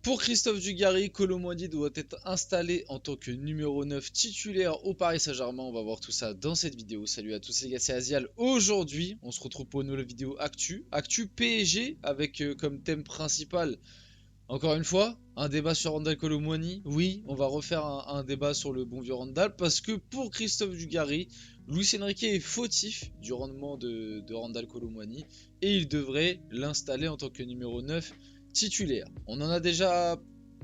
Pour Christophe Dugarry, Kolo Muani doit être installé en tant que numéro 9 titulaire au Paris Saint-Germain. On va voir tout ça dans cette vidéo. Salut à tous les gars, c'est Azial. Aujourd'hui, on se retrouve pour une nouvelle vidéo Actu PSG avec comme thème principal, encore une fois, un débat sur Randal Kolo Muani. Oui, on va refaire un débat sur le bon vieux Randal parce que pour Christophe Dugarry, Luis Enrique est fautif du rendement de Randal Kolo Muani et il devrait l'installer en tant que numéro 9 titulaire. On en a déjà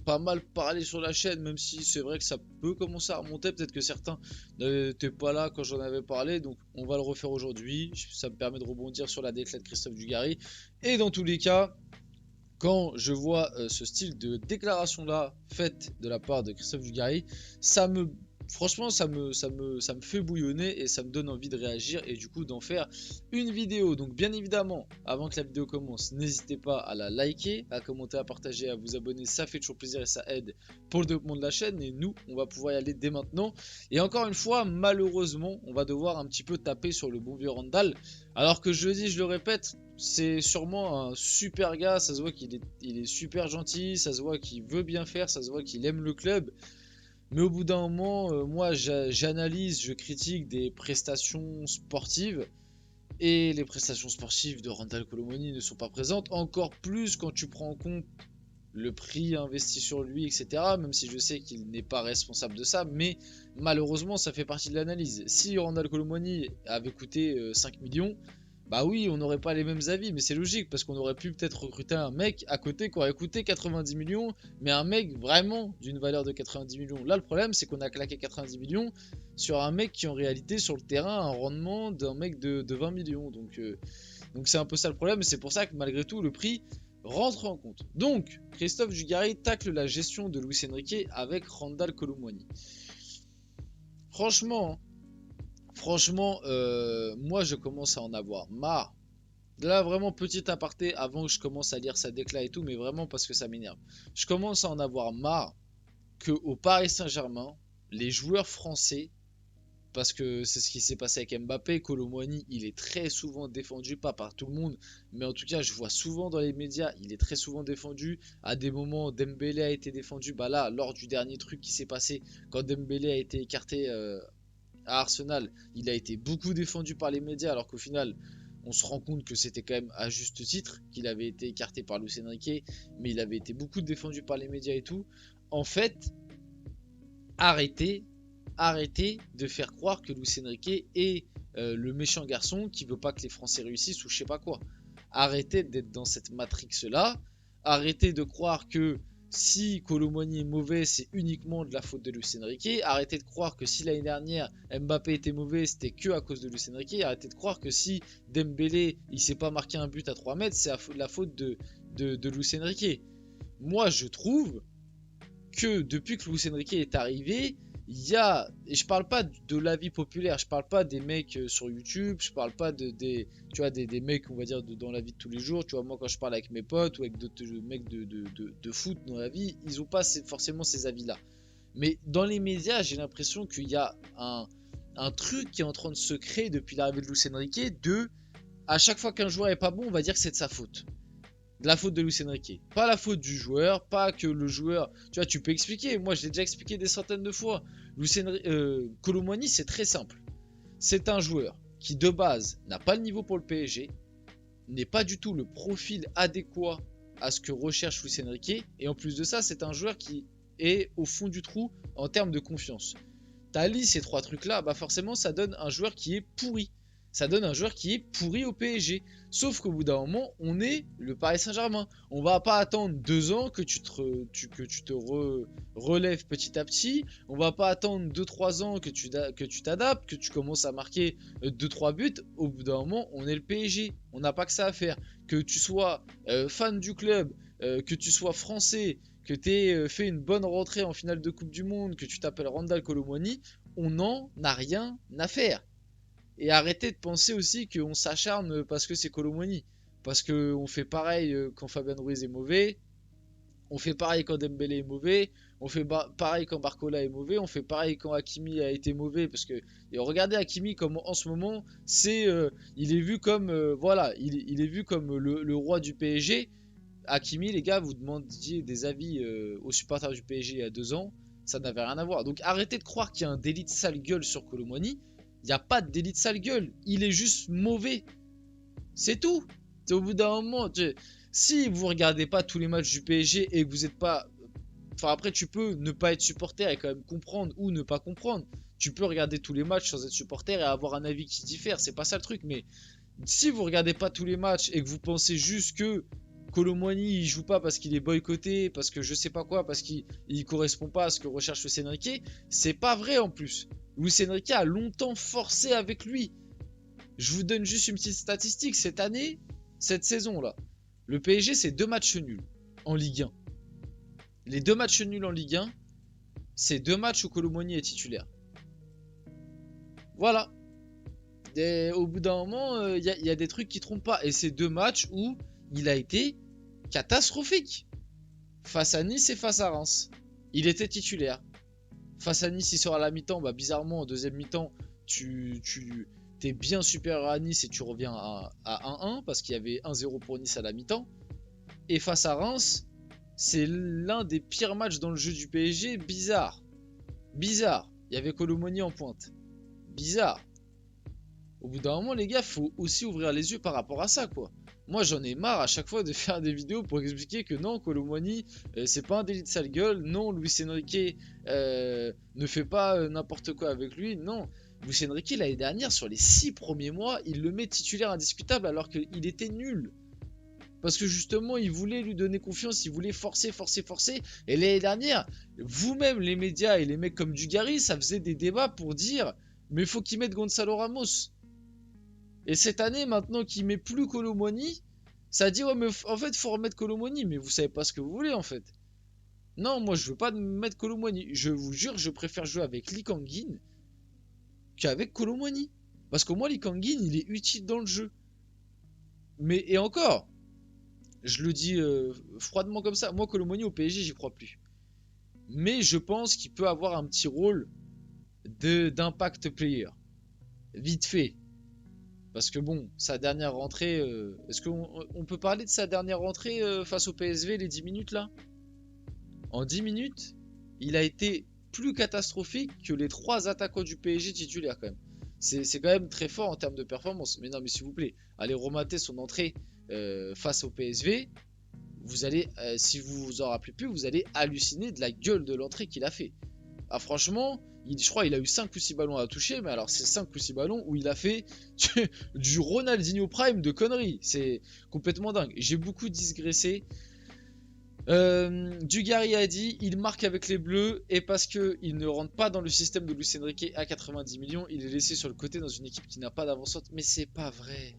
pas mal parlé sur la chaîne, même si c'est vrai que ça peut commencer à remonter. Peut-être que certains n'étaient pas là quand j'en avais parlé, donc on va le refaire aujourd'hui. Ça me permet de rebondir sur la déclaration de Christophe Dugarry. Et dans tous les cas, quand je vois ce style de déclaration là faite de la part de Christophe Dugarry, franchement ça me fait bouillonner et ça me donne envie de réagir et du coup d'en faire une vidéo. Donc bien évidemment, avant que la vidéo commence, n'hésitez pas à la liker, à commenter, à partager, à vous abonner, ça fait toujours plaisir et ça aide pour le développement de la chaîne. Et nous, on va pouvoir y aller dès maintenant. Et encore une fois, malheureusement, on va devoir un petit peu taper sur le bon vieux Randal. Alors que je le dis, je le répète, c'est sûrement un super gars, ça se voit qu'il est super gentil, ça se voit qu'il veut bien faire, ça se voit qu'il aime le club. Mais au bout d'un moment, moi j'analyse, je critique des prestations sportives. Et les prestations sportives de Randal Kolo Muani ne sont pas présentes, encore plus quand tu prends en compte le prix investi sur lui, etc. Même si je sais qu'il n'est pas responsable de ça, mais malheureusement ça fait partie de l'analyse. Si Randal Kolo Muani avait coûté 5 millions, bah oui, on n'aurait pas les mêmes avis, mais c'est logique, parce qu'on aurait pu peut-être recruter un mec à côté qui aurait coûté 90 millions, mais un mec vraiment d'une valeur de 90 millions. Là, le problème, c'est qu'on a claqué 90 millions sur un mec qui, en réalité, sur le terrain, a un rendement d'un mec de 20 millions. Donc c'est un peu ça le problème, et c'est pour ça que malgré tout, le prix rentre en compte. Donc, Christophe Dugarry tacle la gestion de Luis Enrique avec Randal Kolo Muani. Franchement, moi je commence à en avoir marre. Là, vraiment, petit aparté, avant que je commence à lire sa décla et tout, mais vraiment parce que ça m'énerve. Je commence à en avoir marre que au Paris Saint-Germain, les joueurs français, parce que c'est ce qui s'est passé avec Mbappé, Kolo Muani, il est très souvent défendu, pas par tout le monde, mais en tout cas, je vois souvent dans les médias, il est très souvent défendu. À des moments, Dembélé a été défendu. Bah là, lors du dernier truc qui s'est passé, quand Dembélé a été écarté à Arsenal, il a été beaucoup défendu par les médias, alors qu'au final, on se rend compte que c'était quand même à juste titre qu'il avait été écarté par Luis Enrique, mais il avait été beaucoup défendu par les médias et tout. En fait, arrêtez, arrêtez de faire croire que Luis Enrique est le méchant garçon qui veut pas que les Français réussissent ou je sais pas quoi. Arrêtez d'être dans cette matrix là. Arrêtez de croire que si Kolo Muani est mauvais, c'est uniquement de la faute de Luis Enrique. Arrêtez de croire que si l'année dernière Mbappé était mauvais, c'était que à cause de Luis Enrique. Arrêtez de croire que si Dembélé il s'est pas marqué un but à 3 mètres, c'est la faute de Luis Enrique. Moi, je trouve que depuis que Luis Enrique est arrivé, il y a, et je parle pas de l'avis populaire, je parle pas des mecs sur YouTube, je parle pas tu vois, des mecs, on va dire, dans la vie de tous les jours, tu vois, moi quand je parle avec mes potes ou avec d'autres mecs de foot dans la vie, ils ont pas forcément ces avis-là. Mais dans les médias, j'ai l'impression qu'il y a un truc qui est en train de se créer depuis l'arrivée de Luis Enrique, à chaque fois qu'un joueur est pas bon, on va dire que c'est de sa faute, de la faute de Luis Enrique. Pas la faute du joueur, pas que le joueur... Tu vois, tu peux expliquer. Moi, je l'ai déjà expliqué des centaines de fois. Kolo Muani, c'est très simple. C'est un joueur qui, de base, n'a pas le niveau pour le PSG, n'est pas du tout le profil adéquat à ce que recherche Luis Enrique. Et en plus de ça, c'est un joueur qui est au fond du trou en termes de confiance. T'allies ces trois trucs-là, bah forcément, ça donne un joueur qui est pourri. Ça donne un joueur qui est pourri au PSG. Sauf qu'au bout d'un moment, on est le Paris Saint-Germain. On va pas attendre 2 ans que tu te relèves petit à petit. On va pas attendre 2-3 ans que tu t'adaptes, que tu commences à marquer 2-3 buts. Au bout d'un moment, on est le PSG. On n'a pas que ça à faire. Que tu sois fan du club, que tu sois français, que tu aies fait une bonne rentrée en finale de Coupe du Monde, que tu t'appelles Randal Kolo Muani, on n'en a rien à faire. Et arrêtez de penser aussi qu'on s'acharne parce que c'est Kolo Muani. Parce qu'on fait pareil quand Fabien Ruiz est mauvais, on fait pareil quand Dembélé est mauvais, on fait pareil quand Barcola est mauvais, on fait pareil quand Hakimi a été mauvais. Parce que et regardez Hakimi comme en ce moment, il est vu comme voilà, il est vu comme le roi du PSG. Hakimi, les gars, vous demandiez des avis aux supporters du PSG il y a 2 ans, ça n'avait rien à voir. Donc arrêtez de croire qu'il y a un délit de sale gueule sur Kolo Muani. Il n'y a pas de délit de sale gueule, il est juste mauvais. C'est tout. Au bout d'un moment, si vous regardez pas tous les matchs du PSG et que vous n'êtes pas... Enfin après tu peux ne pas être supporter et quand même comprendre ou ne pas comprendre. Tu peux regarder tous les matchs sans être supporter et avoir un avis qui diffère, c'est pas ça le truc. Mais si vous regardez pas tous les matchs et que vous pensez juste que Kolo Muani il joue pas parce qu'il est boycotté, parce que je sais pas quoi, parce qu'il correspond pas à ce que recherche Luis Enrique, c'est pas vrai en plus. Luis Enrique a longtemps forcé avec lui. Je vous donne juste une petite statistique. Cette année, cette saison-là, le PSG, c'est 2 matchs nuls en Ligue 1. Les 2 matchs nuls en Ligue 1, c'est 2 matchs où Kolo Muani est titulaire. Voilà. Au bout d'un moment, il y a des trucs qui trompent pas. Et c'est 2 matchs où il a été catastrophique. Face à Nice et face à Reims. Il était titulaire. Face à Nice, il sort à la mi-temps. Bah, bizarrement, en deuxième mi-temps, t'es bien supérieur à Nice et tu reviens à 1-1 parce qu'il y avait 1-0 pour Nice à la mi-temps. Et face à Reims, c'est l'un des pires matchs dans le jeu du PSG. Bizarre. Bizarre. Il y avait Kolo Muani en pointe. Bizarre. Au bout d'un moment, les gars, faut aussi ouvrir les yeux par rapport à ça, quoi. Moi, j'en ai marre à chaque fois de faire des vidéos pour expliquer que non, Kolo Muani, c'est pas un délit de sale gueule. Non, Luis Enrique ne fait pas n'importe quoi avec lui. Non, Luis Enrique, l'année dernière, sur les 6 premiers mois, il le met titulaire indiscutable alors qu'il était nul. Parce que justement, il voulait lui donner confiance, il voulait forcer. Et l'année dernière, vous-même, les médias et les mecs comme Dugarry, ça faisait des débats pour dire mais faut qu'il mette Gonzalo Ramos. Et cette année, maintenant qu'il met plus Kolo Muani, ça dit ouais mais en fait faut remettre Kolo Muani, mais vous savez pas ce que vous voulez en fait. Non, moi je veux pas mettre Kolo Muani. Je vous jure, je préfère jouer avec Lee Kangin qu'avec Kolo Muani. Parce qu'au moins Lee Kangin, il est utile dans le jeu. Mais et encore, je le dis froidement comme ça, moi Kolo Muani au PSG j'y crois plus. Mais je pense qu'il peut avoir un petit rôle d'impact player. Vite fait. Parce que bon, sa dernière rentrée, est-ce qu'on peut parler de sa dernière rentrée face au PSV, les 10 minutes là? En 10 minutes, il a été plus catastrophique que les 3 attaquants du PSG titulaires quand même. C'est quand même très fort en termes de performance. Mais non, mais s'il vous plaît, allez remater son entrée face au PSV. Vous allez, si vous vous en rappelez plus, vous allez halluciner de la gueule de l'entrée qu'il a fait. Ah franchement, je crois qu'il a eu 5 ou 6 ballons à toucher, mais alors c'est 5 ou 6 ballons où il a fait du Ronaldinho Prime de conneries. C'est complètement dingue. J'ai beaucoup digressé. Dugarry a dit il marque avec les Bleus et parce qu'il ne rentre pas dans le système de Luis Enrique à 90 millions, il est laissé sur le côté dans une équipe qui n'a pas d'avant-centre. Mais c'est pas vrai.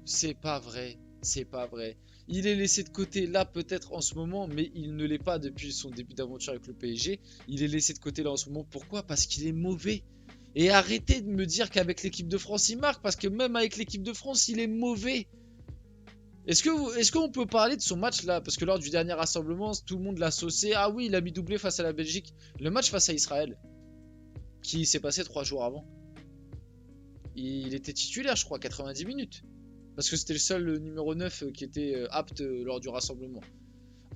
C'est pas vrai. C'est pas vrai. Il est laissé de côté là peut-être en ce moment, mais il ne l'est pas depuis son début d'aventure avec le PSG. Il est laissé de côté là en ce moment. Pourquoi? Parce qu'il est mauvais. Et arrêtez de me dire qu'avec l'équipe de France il marque, parce que même avec l'équipe de France il est mauvais. Est-ce qu'on peut parler de son match là? Parce que lors du dernier rassemblement, tout le monde l'a saucé. Ah oui, il a mis doublé face à la Belgique. Le match face à Israël, qui s'est passé 3 jours avant. Il était titulaire, je crois, 90 minutes. Parce que c'était le seul numéro 9 qui était apte lors du rassemblement.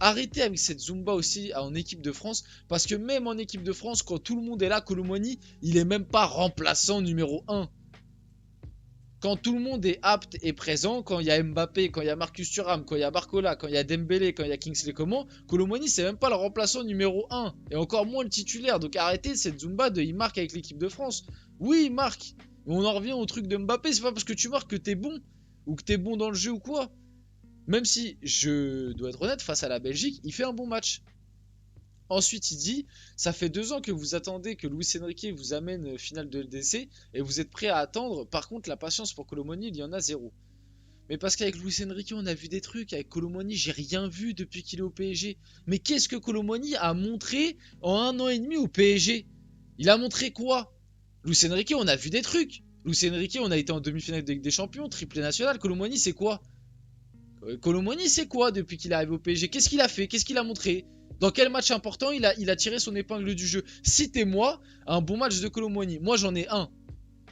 Arrêtez avec cette Zumba aussi en équipe de France. Parce que même en équipe de France, quand tout le monde est là, Kolo Muani, il est même pas remplaçant numéro 1. Quand tout le monde est apte et présent, quand il y a Mbappé, quand il y a Marcus Thuram, quand il y a Barcola, quand il y a Dembélé, quand il y a Kingsley Coman, Kolo Muani c'est même pas le remplaçant numéro 1 et encore moins le titulaire. Donc arrêtez cette Zumba de il marque avec l'équipe de France. Oui, il marque. Mais on en revient au truc de Mbappé, c'est pas parce que tu marques que t'es bon ou que t'es bon dans le jeu ou quoi. Même si je dois être honnête, face à la Belgique, il fait un bon match. Ensuite, il dit, ça fait 2 ans que vous attendez que Luis Enrique vous amène finale de LDC et vous êtes prêt à attendre. Par contre, la patience pour Kolo Muani, il y en a 0. Mais parce qu'avec Luis Enrique, on a vu des trucs. Avec Kolo Muani, j'ai rien vu depuis qu'il est au PSG. Mais qu'est-ce que Kolo Muani a montré en 1 an et demi au PSG? Il a montré quoi? Luis Enrique, on a vu des trucs. Luis Enrique, on a été en demi-finale de Ligue des Champions, triplé national. Kolo Muani, c'est quoi? Kolo Muani, c'est quoi depuis qu'il est arrivé au PSG? Qu'est-ce qu'il a fait? Qu'est-ce qu'il a montré? Dans quel match important il a tiré son épingle du jeu? Citez-moi un bon match de Kolo Muani. Moi j'en ai un.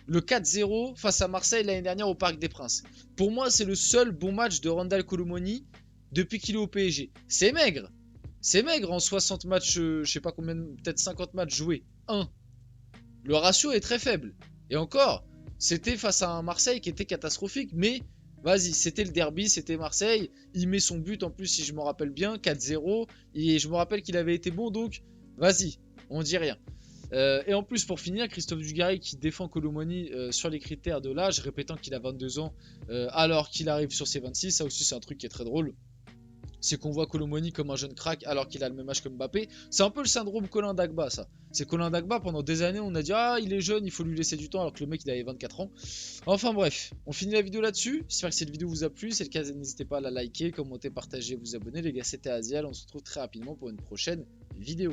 le 4-0 face à Marseille l'année dernière au Parc des Princes. Pour moi, c'est le seul bon match de Randal Kolo Muani depuis qu'il est au PSG. C'est maigre. C'est maigre en 60 matchs, je sais pas combien, peut-être 50 matchs joués. 1. Le ratio est très faible. Et encore, c'était face à un Marseille qui était catastrophique. Mais vas-y, c'était le derby, c'était Marseille. Il met son but en plus, si je me rappelle bien, 4-0. Et je me rappelle qu'il avait été bon, donc vas-y, on dit rien. Et en plus, pour finir, Christophe Dugarry qui défend Kolo Muani sur les critères de l'âge, répétant qu'il a 22 ans alors qu'il arrive sur ses 26. Ça aussi, c'est un truc qui est très drôle. C'est qu'on voit Kolo Muani comme un jeune crack alors qu'il a le même âge que Mbappé. C'est un peu le syndrome Colin Dagba, ça. C'est Colin Dagba, pendant des années, on a dit ah, il est jeune, il faut lui laisser du temps, alors que le mec il avait 24 ans. Enfin bref, on finit la vidéo là-dessus. J'espère que cette vidéo vous a plu. Si c'est le cas, n'hésitez pas à la liker, commenter, partager, vous abonner. Les gars, c'était Aziel. On se retrouve très rapidement pour une prochaine vidéo.